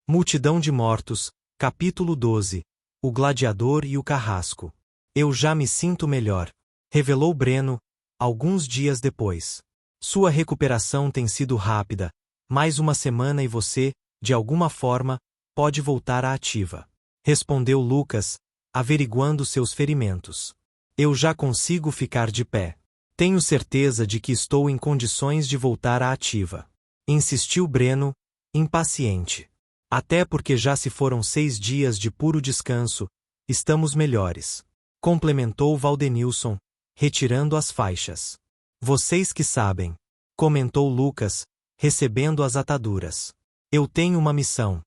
Multidão de mortos, capítulo 12. O gladiador e o carrasco. Eu já me sinto melhor, revelou Breno, alguns dias depois. Sua recuperação tem sido rápida, mais uma semana e você, de alguma forma, pode voltar à ativa. Respondeu Lucas, averiguando seus ferimentos. Eu já consigo ficar de pé. Tenho certeza de que estou em condições de voltar à ativa. Insistiu Breno, impaciente. Até porque já se foram 6 dias de puro descanso, estamos melhores. Complementou Valdenilson, retirando as faixas. Vocês que sabem, comentou Lucas, recebendo as ataduras. Eu tenho uma missão,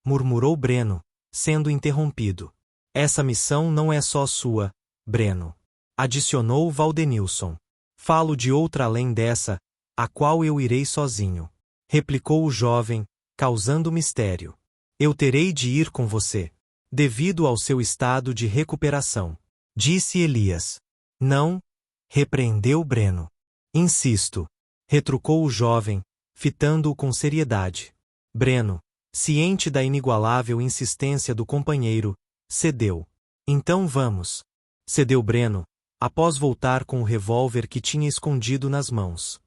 murmurou Breno, sendo interrompido. Essa missão não é só sua, Breno. Adicionou Valdenilson. Falo de outra além dessa, a qual eu irei sozinho. Replicou o jovem, causando mistério. Eu terei de ir com você, devido ao seu estado de recuperação. Disse Elias. Não, repreendeu Breno. Insisto, retrucou o jovem, fitando-o com seriedade. Breno, ciente da inigualável insistência do companheiro, cedeu. Então vamos. Cedeu Breno, após voltar com o revólver que tinha escondido nas mãos.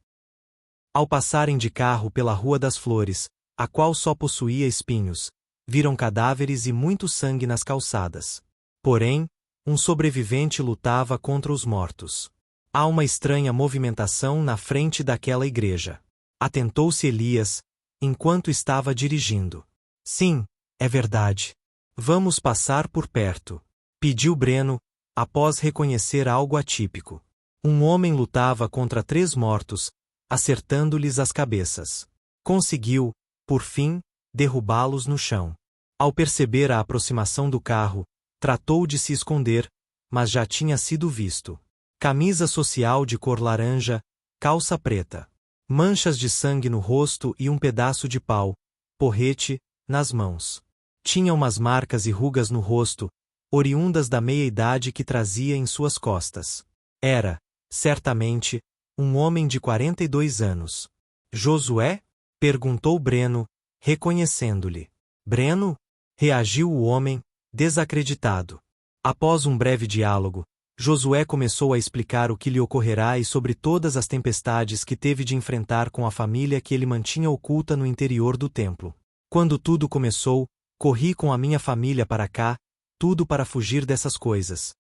Ao passarem de carro pela Rua das Flores, a qual só possuía espinhos, viram cadáveres e muito sangue nas calçadas. Porém, um sobrevivente lutava contra os mortos. Há uma estranha movimentação na frente daquela igreja. Atentou-se Elias, enquanto estava dirigindo. Sim, é verdade. Vamos passar por perto. Pediu Breno, após reconhecer algo atípico. Um homem lutava contra 3 mortos, acertando-lhes as cabeças. Conseguiu, por fim, derrubá-los no chão. Ao perceber a aproximação do carro, tratou de se esconder, mas já tinha sido visto. Camisa social de cor laranja, calça preta. Manchas de sangue no rosto e um pedaço de pau, porrete, nas mãos. Tinha umas marcas e rugas no rosto, oriundas da meia-idade que trazia em suas costas. Era, certamente, um homem de 42 anos. Josué? Perguntou Breno, reconhecendo-lhe. Breno? Reagiu o homem, desacreditado. Após um breve diálogo, Josué começou a explicar o que lhe ocorrerá e sobre todas as tempestades que teve de enfrentar com a família que ele mantinha oculta no interior do templo. Quando tudo começou, corri com a minha família para cá, tudo para fugir dessas coisas.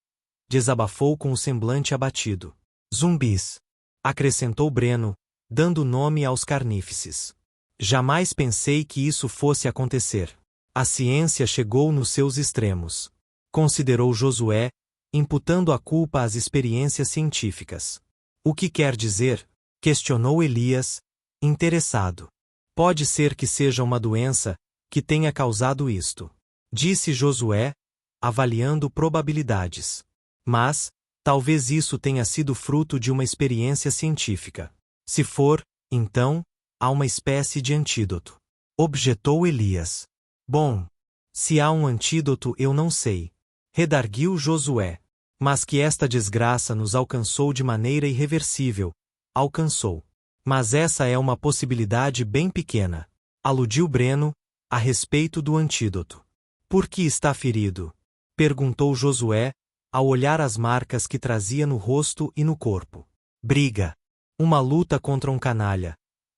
Desabafou com o semblante abatido. Zumbis. Acrescentou Breno, dando nome aos carnífices. Jamais pensei que isso fosse acontecer. A ciência chegou nos seus extremos. Considerou Josué, imputando a culpa às experiências científicas. O que quer dizer? Questionou Elias, interessado. Pode ser que seja uma doença que tenha causado isto. Disse Josué, avaliando probabilidades. Mas, talvez isso tenha sido fruto de uma experiência científica. Se for, então, há uma espécie de antídoto. Objetou Elias. Bom, se há um antídoto eu não sei. Redarguiu Josué. Mas que esta desgraça nos alcançou de maneira irreversível. Alcançou. Mas essa é uma possibilidade bem pequena. Aludiu Breno, a respeito do antídoto. Por que está ferido? Perguntou Josué, ao olhar as marcas que trazia no rosto e no corpo. Briga. Uma luta contra um canalha.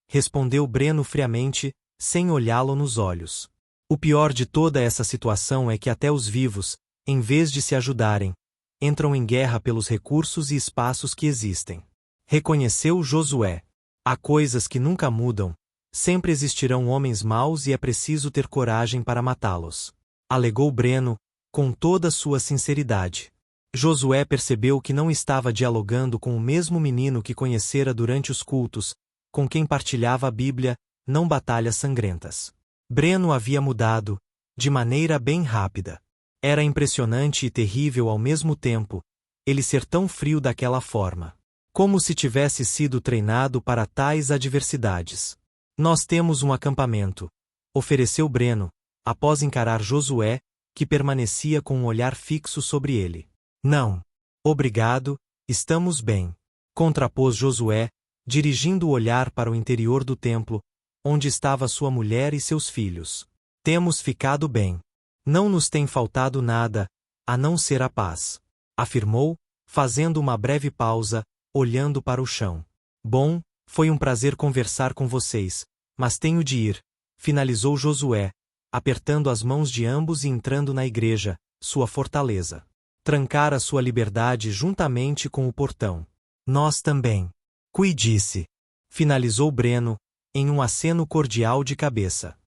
Respondeu Breno friamente, sem olhá-lo nos olhos. O pior de toda essa situação é que até os vivos, em vez de se ajudarem, entram em guerra pelos recursos e espaços que existem. Reconheceu Josué. Há coisas que nunca mudam, sempre existirão homens maus e é preciso ter coragem para matá-los. Alegou Breno, com toda sua sinceridade. Josué percebeu que não estava dialogando com o mesmo menino que conhecera durante os cultos, com quem partilhava a Bíblia, não batalhas sangrentas. Breno havia mudado, de maneira bem rápida. Era impressionante e terrível ao mesmo tempo, ele ser tão frio daquela forma. Como se tivesse sido treinado para tais adversidades. Nós temos um acampamento, ofereceu Breno, após encarar Josué, que permanecia com um olhar fixo sobre ele. Não. Obrigado, estamos bem. Contrapôs Josué, dirigindo o olhar para o interior do templo, onde estava sua mulher e seus filhos. Temos ficado bem. Não nos tem faltado nada, a não ser a paz. Afirmou, fazendo uma breve pausa, olhando para o chão. Bom, foi um prazer conversar com vocês, mas tenho de ir, finalizou Josué, apertando as mãos de ambos e entrando na igreja, sua fortaleza. Trancara sua liberdade juntamente com o portão. Nós também. Cuide-se. Finalizou Breno, em um aceno cordial de cabeça.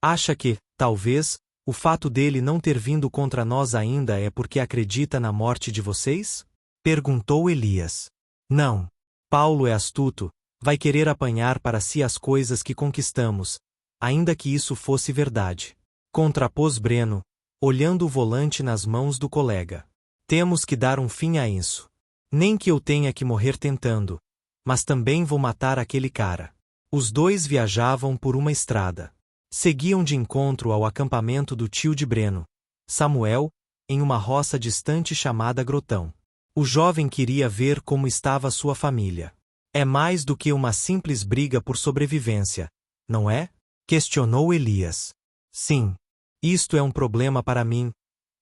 Acha que, talvez, o fato dele não ter vindo contra nós ainda é porque acredita na morte de vocês? Perguntou Elias. Não. Paulo é astuto, vai querer apanhar para si as coisas que conquistamos, ainda que isso fosse verdade. Contrapôs Breno, olhando o volante nas mãos do colega. Temos que dar um fim a isso. Nem que eu tenha que morrer tentando, mas também vou matar aquele cara. Os dois viajavam por uma estrada. Seguiam de encontro ao acampamento do tio de Breno, Samuel, em uma roça distante chamada Grotão. O jovem queria ver como estava sua família. É mais do que uma simples briga por sobrevivência, não é? Questionou Elias. Sim. Isto é um problema para mim,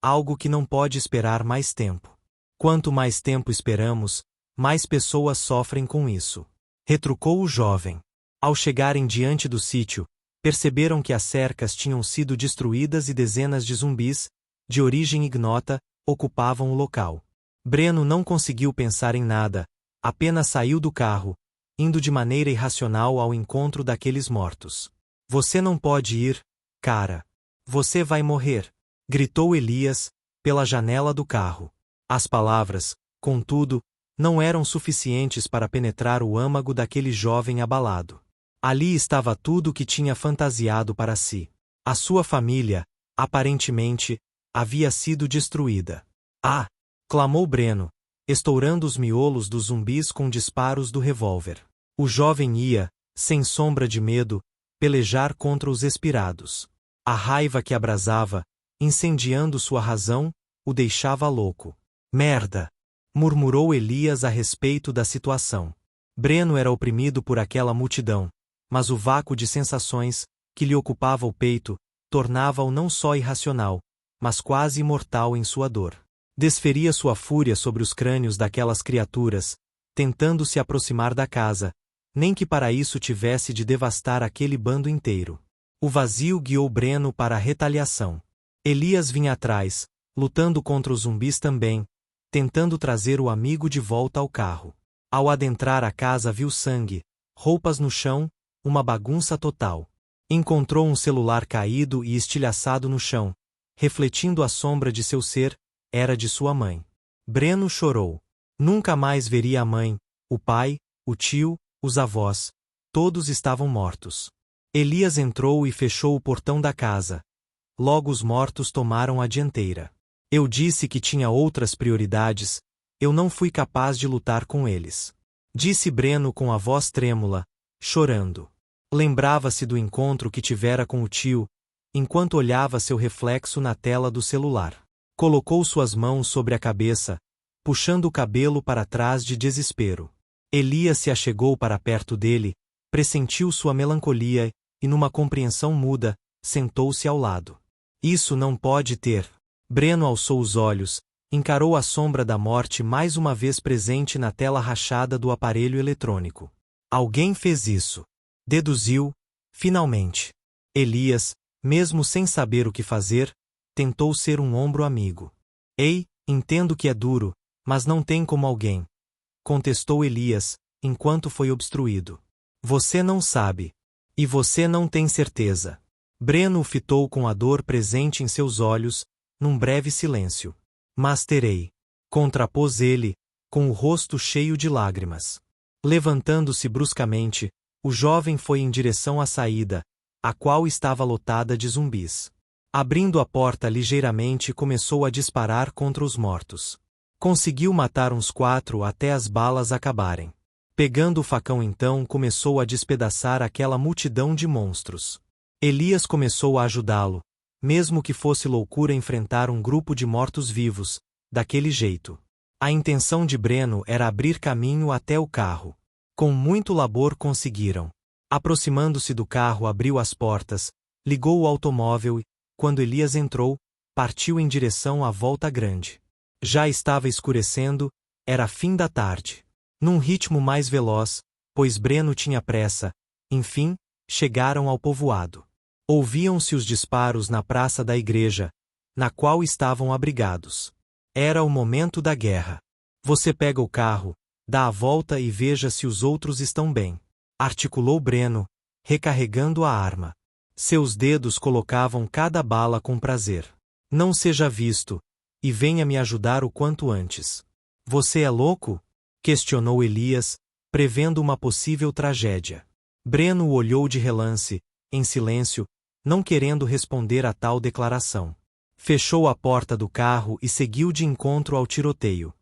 algo que não pode esperar mais tempo. Quanto mais tempo esperamos, mais pessoas sofrem com isso. Retrucou o jovem. Ao chegarem diante do sítio, perceberam que as cercas tinham sido destruídas e dezenas de zumbis, de origem ignota, ocupavam o local. Breno não conseguiu pensar em nada, apenas saiu do carro, indo de maneira irracional ao encontro daqueles mortos. Você não pode ir, cara. Você vai morrer, gritou Elias, pela janela do carro. As palavras, contudo, não eram suficientes para penetrar o âmago daquele jovem abalado. Ali estava tudo o que tinha fantasiado para si. A sua família, aparentemente, havia sido destruída. Ah! Clamou Breno, estourando os miolos dos zumbis com disparos do revólver. O jovem ia, sem sombra de medo, pelejar contra os expirados. A raiva que abrasava, incendiando sua razão, o deixava louco. Merda! Murmurou Elias a respeito da situação. Breno era oprimido por aquela multidão, mas o vácuo de sensações, que lhe ocupava o peito, tornava-o não só irracional, mas quase imortal em sua dor. Desferia sua fúria sobre os crânios daquelas criaturas, tentando se aproximar da casa, nem que para isso tivesse de devastar aquele bando inteiro. O vazio guiou Breno para a retaliação. Elias vinha atrás, lutando contra os zumbis também, tentando trazer o amigo de volta ao carro. Ao adentrar a casa viu sangue, roupas no chão, uma bagunça total. Encontrou um celular caído e estilhaçado no chão, refletindo a sombra de seu ser, era de sua mãe. Breno chorou. Nunca mais veria a mãe, o pai, o tio, os avós. Todos estavam mortos. Elias entrou e fechou o portão da casa. Logo os mortos tomaram a dianteira. Eu disse que tinha outras prioridades, eu não fui capaz de lutar com eles. Disse Breno com a voz trêmula, chorando. Lembrava-se do encontro que tivera com o tio, enquanto olhava seu reflexo na tela do celular. Colocou suas mãos sobre a cabeça, puxando o cabelo para trás de desespero. Elias se achegou para perto dele, pressentiu sua melancolia e, numa compreensão muda, sentou-se ao lado. Isso não pode ter. Breno alçou os olhos, encarou a sombra da morte mais uma vez presente na tela rachada do aparelho eletrônico. Alguém fez isso. Deduziu, finalmente. Elias, mesmo sem saber o que fazer, tentou ser um ombro amigo. Ei, entendo que é duro, mas não tem como alguém. Contestou Elias, enquanto foi obstruído. Você não sabe. E você não tem certeza. Breno o fitou com a dor presente em seus olhos, num breve silêncio. Mas terei. Contrapôs ele, com o rosto cheio de lágrimas. Levantando-se bruscamente, o jovem foi em direção à saída, a qual estava lotada de zumbis. Abrindo a porta ligeiramente, começou a disparar contra os mortos. Conseguiu matar uns 4 até as balas acabarem. Pegando o facão então, começou a despedaçar aquela multidão de monstros. Elias começou a ajudá-lo, mesmo que fosse loucura enfrentar um grupo de mortos-vivos, daquele jeito. A intenção de Breno era abrir caminho até o carro. Com muito labor conseguiram. Aproximando-se do carro, abriu as portas, Ligou o automóvel e, quando Elias entrou, partiu em direção à Volta Grande. Já estava escurecendo, era fim da tarde. Num ritmo mais veloz, pois Breno tinha pressa, enfim, chegaram ao povoado. Ouviam-se os disparos na praça da igreja, na qual estavam abrigados. Era o momento da guerra. Você pega o carro, dá a volta e veja se os outros estão bem. Articulou Breno, recarregando a arma. Seus dedos colocavam cada bala com prazer. Não seja visto, e venha me ajudar o quanto antes. Você é louco? Questionou Elias, prevendo uma possível tragédia. Breno o olhou de relance, em silêncio, não querendo responder a tal declaração. Fechou a porta do carro e seguiu de encontro ao tiroteio.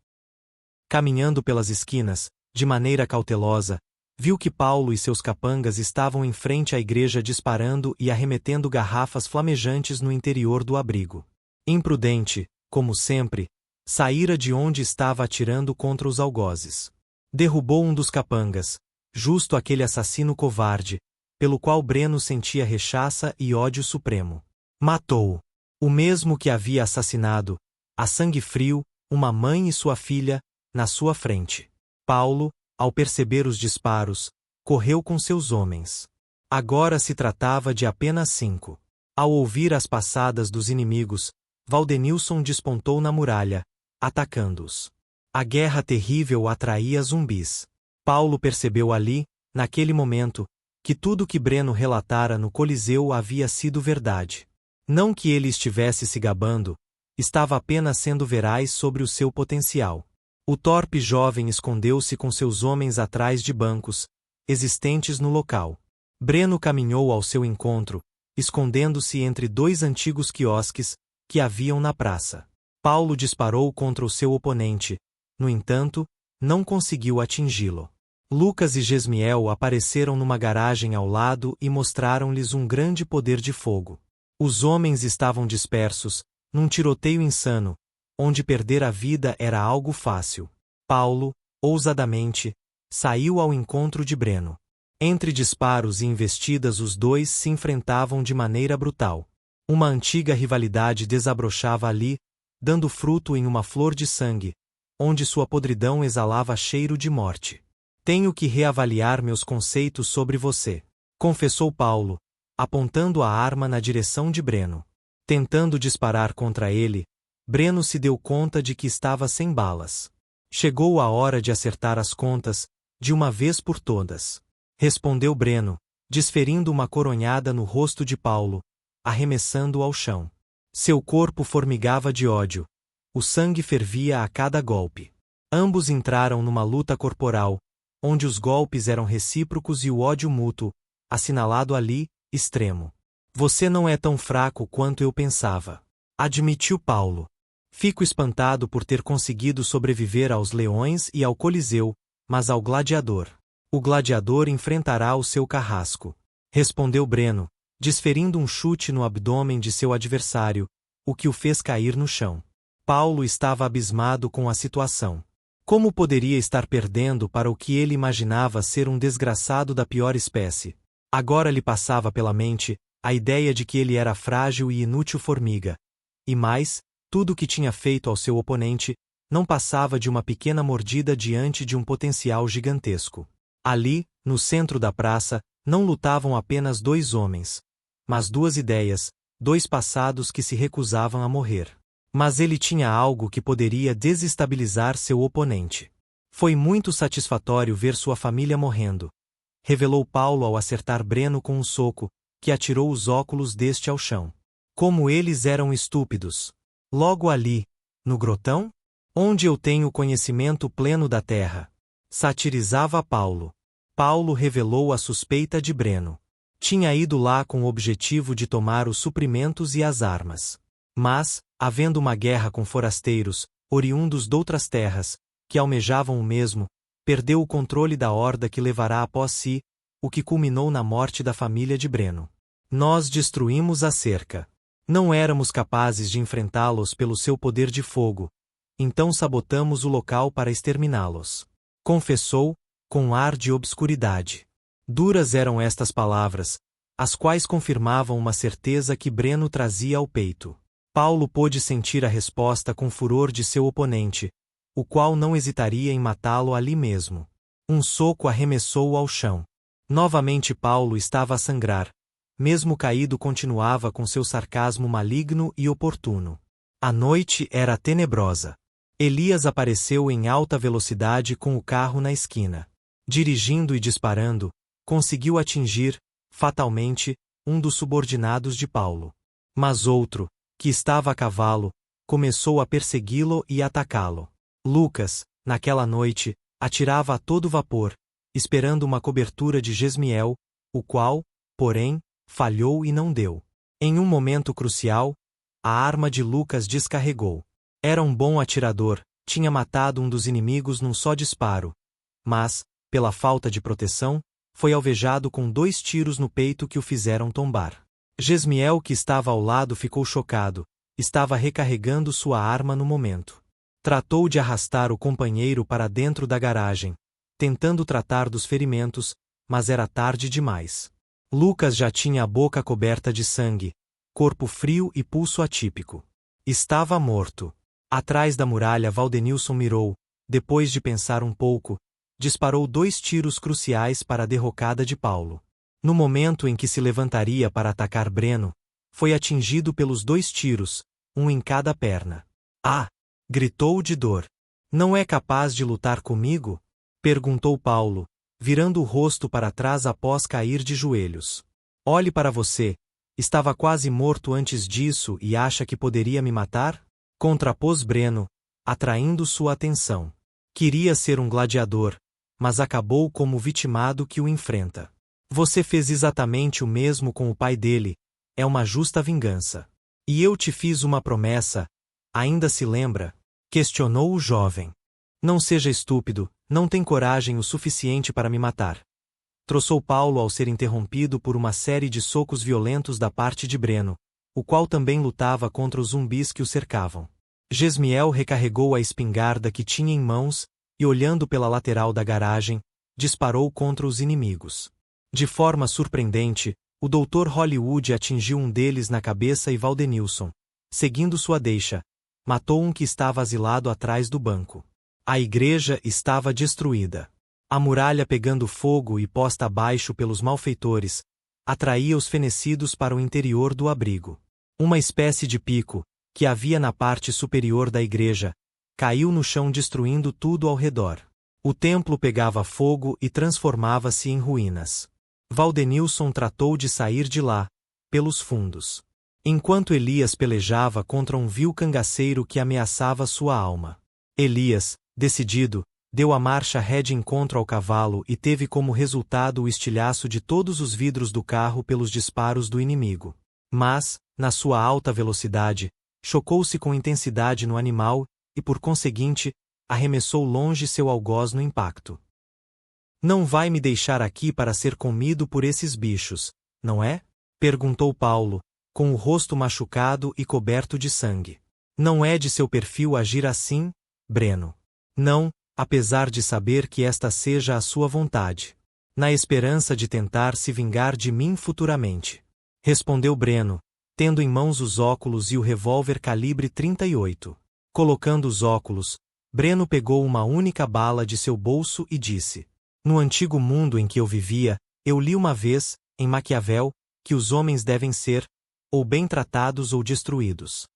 Caminhando pelas esquinas, de maneira cautelosa, viu que Paulo e seus capangas estavam em frente à igreja disparando e arremetendo garrafas flamejantes no interior do abrigo. Imprudente, como sempre, saíra de onde estava atirando contra os algozes. Derrubou um dos capangas, justo aquele assassino covarde, pelo qual Breno sentia rechaça e ódio supremo. Matou o mesmo que havia assassinado, a sangue frio, uma mãe e sua filha, na sua frente. Paulo, ao perceber os disparos, correu com seus homens. Agora se tratava de apenas 5. Ao ouvir as passadas dos inimigos, Valdenilson despontou na muralha, atacando-os. A guerra terrível atraía zumbis. Paulo percebeu ali, naquele momento, que tudo que Breno relatara no Coliseu havia sido verdade. Não que ele estivesse se gabando, estava apenas sendo veraz sobre o seu potencial. O torpe jovem escondeu-se com seus homens atrás de bancos, existentes no local. Breno caminhou ao seu encontro, escondendo-se entre 2 antigos quiosques que haviam na praça. Paulo disparou contra o seu oponente, no entanto, não conseguiu atingi-lo. Lucas e Gesmiel apareceram numa garagem ao lado e mostraram-lhes um grande poder de fogo. Os homens estavam dispersos, num tiroteio insano, onde perder a vida era algo fácil. Paulo, ousadamente, saiu ao encontro de Breno. Entre disparos e investidas os dois se enfrentavam de maneira brutal. Uma antiga rivalidade desabrochava ali, dando fruto em uma flor de sangue, onde sua podridão exalava cheiro de morte. Tenho que reavaliar meus conceitos sobre você, confessou Paulo, apontando a arma na direção de Breno. Tentando disparar contra ele, Breno se deu conta de que estava sem balas. Chegou a hora de acertar as contas, de uma vez por todas. Respondeu Breno, desferindo uma coronhada no rosto de Paulo, arremessando-o ao chão. Seu corpo formigava de ódio. O sangue fervia a cada golpe. Ambos entraram numa luta corporal, onde os golpes eram recíprocos e o ódio mútuo, assinalado ali, extremo. Você não é tão fraco quanto eu pensava, admitiu Paulo. Fico espantado por ter conseguido sobreviver aos leões e ao Coliseu, mas ao gladiador. O gladiador enfrentará o seu carrasco, respondeu Breno, desferindo um chute no abdômen de seu adversário, o que o fez cair no chão. Paulo estava abismado com a situação. Como poderia estar perdendo para o que ele imaginava ser um desgraçado da pior espécie? Agora lhe passava pela mente a ideia de que ele era frágil e inútil formiga. E mais, tudo o que tinha feito ao seu oponente não passava de uma pequena mordida diante de um potencial gigantesco. Ali, no centro da praça, não lutavam apenas 2 homens, mas 2 ideias, 2 passados que se recusavam a morrer. Mas ele tinha algo que poderia desestabilizar seu oponente. Foi muito satisfatório ver sua família morrendo, revelou Paulo ao acertar Breno com um soco, que atirou os óculos deste ao chão. Como eles eram estúpidos! Logo ali, no grotão? Onde eu tenho conhecimento pleno da terra. Satirizava Paulo. Paulo revelou a suspeita de Breno. Tinha ido lá com o objetivo de tomar os suprimentos e as armas. Mas, havendo uma guerra com forasteiros, oriundos doutras terras, que almejavam o mesmo, perdeu o controle da horda que levará após si, o que culminou na morte da família de Breno. Nós destruímos a cerca. Não éramos capazes de enfrentá-los pelo seu poder de fogo, então sabotamos o local para exterminá-los. Confessou, com ar de obscuridade. Duras eram estas palavras, as quais confirmavam uma certeza que Breno trazia ao peito. Paulo pôde sentir a resposta com furor de seu oponente, o qual não hesitaria em matá-lo ali mesmo. Um soco arremessou-o ao chão. Novamente Paulo estava a sangrar. Mesmo caído continuava com seu sarcasmo maligno e oportuno. A noite era tenebrosa. Elias apareceu em alta velocidade com o carro na esquina. Dirigindo e disparando, conseguiu atingir, fatalmente, um dos subordinados de Paulo. Mas outro, que estava a cavalo, começou a persegui-lo e atacá-lo. Lucas, naquela noite, atirava a todo vapor, esperando uma cobertura de Gesmiel, o qual, porém, falhou e não deu. Em um momento crucial, a arma de Lucas descarregou. Era um bom atirador, tinha matado um dos inimigos num só disparo, mas, pela falta de proteção, foi alvejado com 2 tiros no peito que o fizeram tombar. Gesmiel, que estava ao lado, ficou chocado, estava recarregando sua arma no momento. Tratou de arrastar o companheiro para dentro da garagem, tentando tratar dos ferimentos, mas era tarde demais. Lucas já tinha a boca coberta de sangue, corpo frio e pulso atípico. Estava morto. Atrás da muralha, Valdenilson mirou, depois de pensar um pouco, disparou 2 tiros cruciais para a derrocada de Paulo. No momento em que se levantaria para atacar Breno, foi atingido pelos 2 tiros, um em cada perna. Ah! Gritou de dor. Não é capaz de lutar comigo? Perguntou Paulo, virando o rosto para trás após cair de joelhos. Olhe para você. Estava quase morto antes disso e acha que poderia me matar? Contrapôs Breno, atraindo sua atenção. Queria ser um gladiador, mas acabou como vitimado que o enfrenta. Você fez exatamente o mesmo com o pai dele, é uma justa vingança. E eu te fiz uma promessa, ainda se lembra? Questionou o jovem. Não seja estúpido, não tem coragem o suficiente para me matar. Troçou Paulo ao ser interrompido por uma série de socos violentos da parte de Breno, o qual também lutava contra os zumbis que o cercavam. Gesmiel recarregou a espingarda que tinha em mãos e, olhando pela lateral da garagem, disparou contra os inimigos. De forma surpreendente, o Dr. Hollywood atingiu um deles na cabeça e Valdenilson, seguindo sua deixa, matou um que estava asilado atrás do banco. A igreja estava destruída. A muralha pegando fogo e posta abaixo pelos malfeitores, atraía os fenecidos para o interior do abrigo. Uma espécie de pico, que havia na parte superior da igreja, caiu no chão destruindo tudo ao redor. O templo pegava fogo e transformava-se em ruínas. Valdenilson tratou de sair de lá, pelos fundos. Enquanto Elias pelejava contra um vil cangaceiro que ameaçava sua alma. Elias, decidido, deu a marcha ré de encontro ao cavalo e teve como resultado o estilhaço de todos os vidros do carro pelos disparos do inimigo. Mas, na sua alta velocidade, chocou-se com intensidade no animal e, por conseguinte, arremessou longe seu algoz no impacto. Não vai me deixar aqui para ser comido por esses bichos, não é? Perguntou Paulo, com o rosto machucado e coberto de sangue. Não é de seu perfil agir assim, Breno. Não, apesar de saber que esta seja a sua vontade. Na esperança de tentar se vingar de mim futuramente. Respondeu Breno, tendo em mãos os óculos e o revólver calibre 38. Colocando os óculos, Breno pegou uma única bala de seu bolso e disse: No antigo mundo em que eu vivia, eu li uma vez, em Maquiavel, que os homens devem ser, ou bem tratados ou destruídos.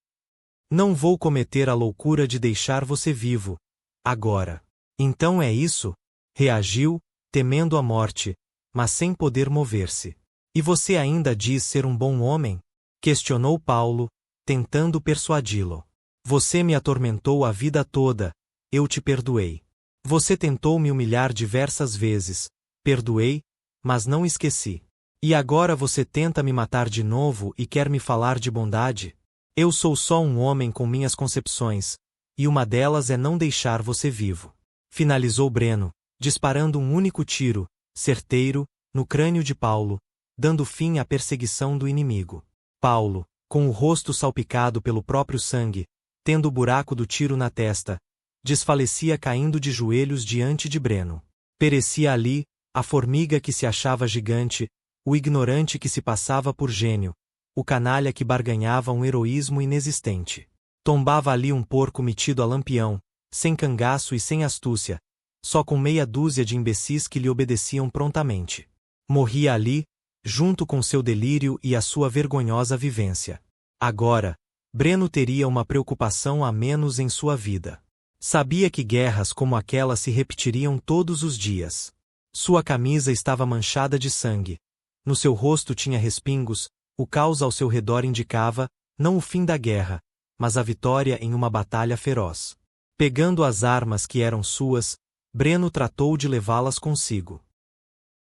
Não vou cometer a loucura de deixar você vivo, agora. Então é isso? Reagiu, temendo a morte, mas sem poder mover-se. E você ainda diz ser um bom homem? Questionou Paulo, tentando persuadi-lo. Você me atormentou a vida toda, eu te perdoei. Você tentou me humilhar diversas vezes, perdoei, mas não esqueci. E agora você tenta me matar de novo e quer me falar de bondade? Eu sou só um homem com minhas concepções, e uma delas é não deixar você vivo. Finalizou Breno, disparando um único tiro, certeiro, no crânio de Paulo, dando fim à perseguição do inimigo. Paulo, com o rosto salpicado pelo próprio sangue, tendo o buraco do tiro na testa, desfalecia caindo de joelhos diante de Breno. Perecia ali, a formiga que se achava gigante, o ignorante que se passava por gênio, o canalha que barganhava um heroísmo inexistente. Tombava ali um porco metido a lampião, sem cangaço e sem astúcia, só com meia dúzia de imbecis que lhe obedeciam prontamente. Morria ali, junto com seu delírio e a sua vergonhosa vivência. Agora, Breno teria uma preocupação a menos em sua vida. Sabia que guerras como aquela se repetiriam todos os dias. Sua camisa estava manchada de sangue. No seu rosto tinha respingos, o caos ao seu redor indicava, não o fim da guerra, mas a vitória em uma batalha feroz. Pegando as armas que eram suas, Breno tratou de levá-las consigo.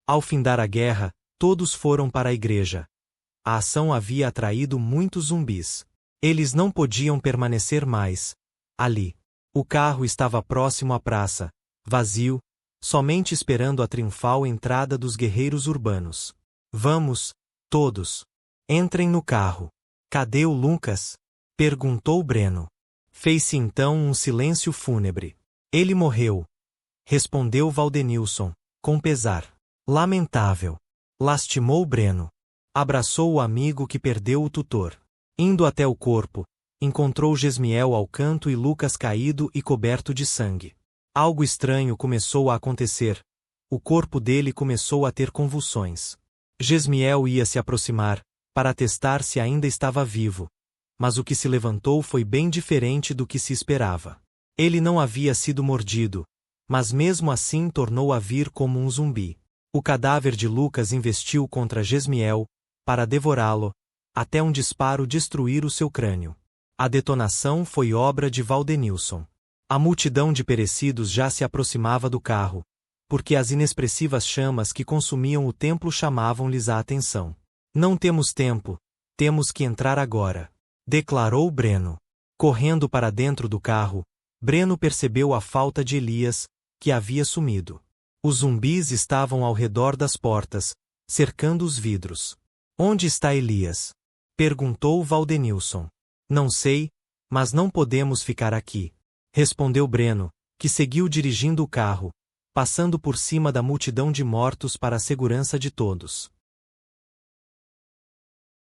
Ao findar a guerra, todos foram para a igreja. A ação havia atraído muitos zumbis. Eles não podiam permanecer mais ali. O carro estava próximo à praça, vazio, somente esperando a triunfal entrada dos guerreiros urbanos. Vamos, todos. Entrem no carro. Cadê o Lucas? Perguntou Breno. Fez-se então um silêncio fúnebre. Ele morreu. Respondeu Valdenilson, com pesar. Lamentável. Lastimou Breno. Abraçou o amigo que perdeu o tutor. Indo até o corpo, encontrou Gesmiel ao canto e Lucas caído e coberto de sangue. Algo estranho começou a acontecer. O corpo dele começou a ter convulsões. Gesmiel ia se aproximar, para testar se ainda estava vivo. Mas o que se levantou foi bem diferente do que se esperava. Ele não havia sido mordido, mas mesmo assim tornou a vir como um zumbi. O cadáver de Lucas investiu contra Gesmiel, para devorá-lo, até um disparo destruir o seu crânio. A detonação foi obra de Valdenilson. A multidão de perecidos já se aproximava do carro, porque as inexpressivas chamas que consumiam o templo chamavam-lhes a atenção. Não temos tempo, temos que entrar agora, declarou Breno. Correndo para dentro do carro, Breno percebeu a falta de Elias, que havia sumido. Os zumbis estavam ao redor das portas, cercando os vidros. Onde está Elias? Perguntou Valdenilson. Não sei, mas não podemos ficar aqui. Respondeu Breno, que seguiu dirigindo o carro, passando por cima da multidão de mortos para a segurança de todos.